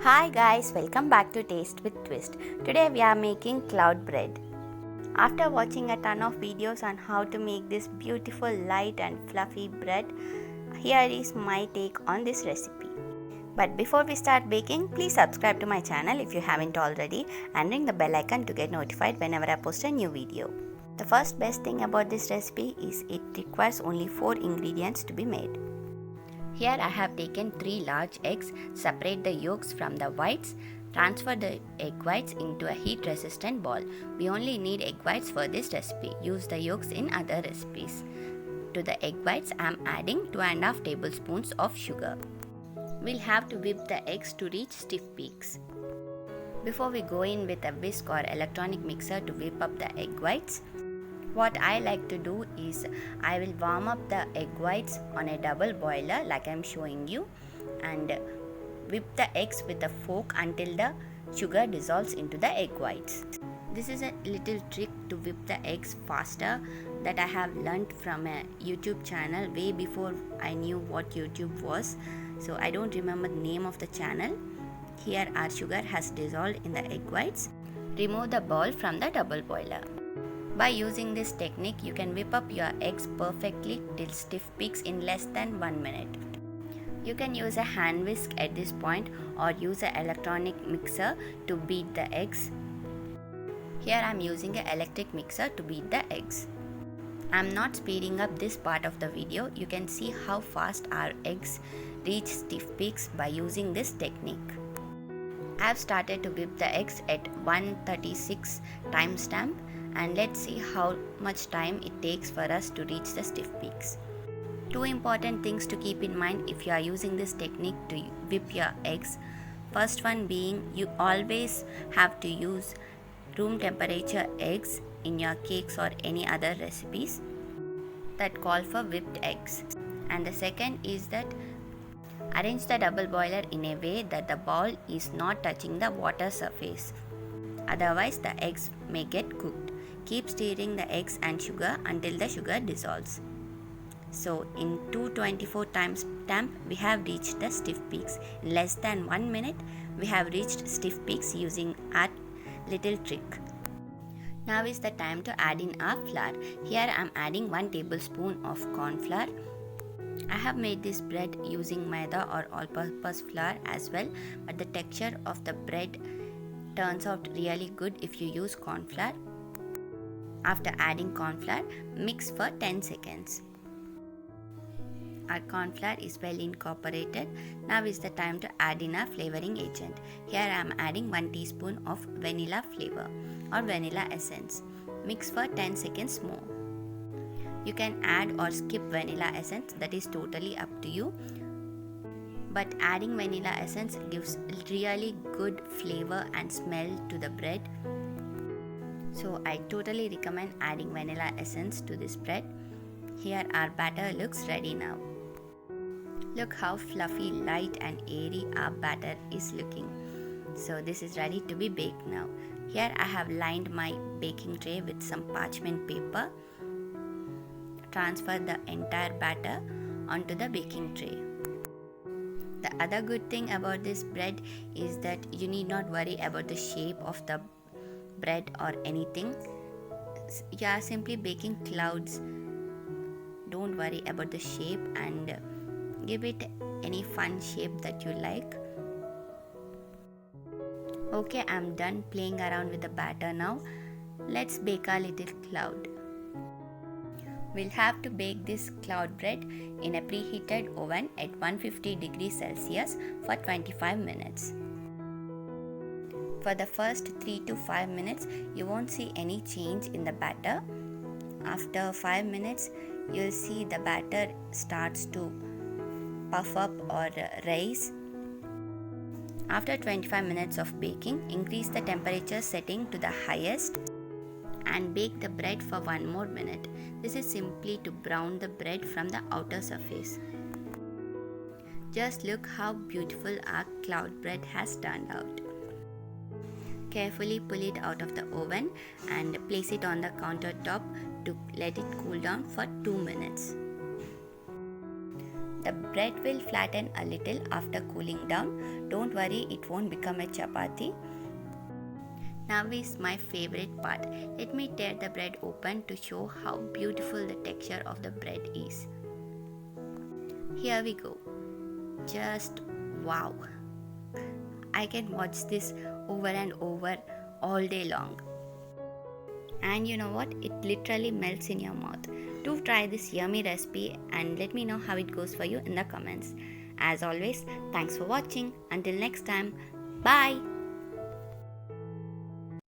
Hi guys, welcome back to Taste with Twist. Today we are making cloud bread. After watching a ton of videos on how to make this beautiful light and fluffy bread, here is my take on this recipe. But before we start baking, please subscribe to my channel if you haven't already and ring the bell icon to get notified whenever I post a new video. The first best thing about this recipe is it requires only 4 ingredients to be made. Here I have taken 3 large eggs, separate the yolks from the whites, transfer the egg whites into a heat resistant bowl. We only need egg whites for this recipe, use the yolks in other recipes. To the egg whites I am adding 2.5 tablespoons of sugar. We'll have to whip the eggs to reach stiff peaks. Before we go in with a whisk or electronic mixer to whip up the egg whites, what I like to do is I will warm up the egg whites on a double boiler like I am showing you and whip the eggs with a fork until the sugar dissolves into the egg whites. This is a little trick to whip the eggs faster that I have learnt from a YouTube channel way before I knew what YouTube was. So I don't remember the name of the channel. Here our sugar has dissolved in the egg whites. Remove the bowl from the double boiler. By using this technique, you can whip up your eggs perfectly till stiff peaks in less than 1 minute. You can use a hand whisk at this point or use an electronic mixer to beat the eggs. Here I am using an electric mixer to beat the eggs. I am not speeding up this part of the video. You can see how fast our eggs reach stiff peaks by using this technique. I have started to whip the eggs at 1:36 timestamp. And let's see how much time it takes for us to reach the stiff peaks. 2 important things to keep in mind if you are using this technique to whip your eggs. First one being you always have to use room temperature eggs in your cakes or any other recipes that call for whipped eggs. And the second is that arrange the double boiler in a way that the bowl is not touching the water surface. Otherwise the eggs may get cooked. Keep stirring the eggs and sugar until the sugar dissolves. So in 2:24 timestamp we have reached the stiff peaks. In less than 1 minute we have reached stiff peaks using our little trick. Now is the time to add in our flour. Here I am adding 1 tablespoon of corn flour. I have made this bread using maida or all-purpose flour as well, but the texture of the bread turns out really good if you use corn flour. After adding corn flour, mix for 10 seconds. Our corn flour is well incorporated. Now is the time to add in our flavoring agent. Here I am adding 1 teaspoon of vanilla flavor or vanilla essence. Mix for 10 seconds more. You can add or skip vanilla essence, that is totally up to you. But adding vanilla essence gives really good flavor and smell to the bread. So I totally recommend adding vanilla essence to this bread. Here our batter looks ready now. Look how fluffy, light and airy our batter is looking. So this is ready to be baked now. Here I have lined my baking tray with some parchment paper. Transfer the entire batter onto the baking tray. The other good thing about this bread is that you need not worry about the shape of the bread or anything. You are simply baking clouds. Don't worry about the shape and give it any fun shape that you like. Okay, I'm done playing around with the batter now. Let's bake our little cloud. We'll have to bake this cloud bread in a preheated oven at 150 degrees Celsius for 25 minutes. For the first 3 to 5 minutes, you won't see any change in the batter. After 5 minutes, you'll see the batter starts to puff up or rise. After 25 minutes of baking, increase the temperature setting to the highest and bake the bread for 1 more minute. This is simply to brown the bread from the outer surface. Just look how beautiful our cloud bread has turned out. Carefully pull it out of the oven and place it on the countertop to let it cool down for 2 minutes. The bread will flatten a little after cooling down. Don't worry, it won't become a chapati. Now is my favorite part. Let me tear the bread open to show how beautiful the texture of the bread is. Here we go. Just wow. I can watch this over and over all day long. And you know what? It literally melts in your mouth. Do try this yummy recipe and let me know how it goes for you in the comments. As always, thanks for watching. Until next time, bye.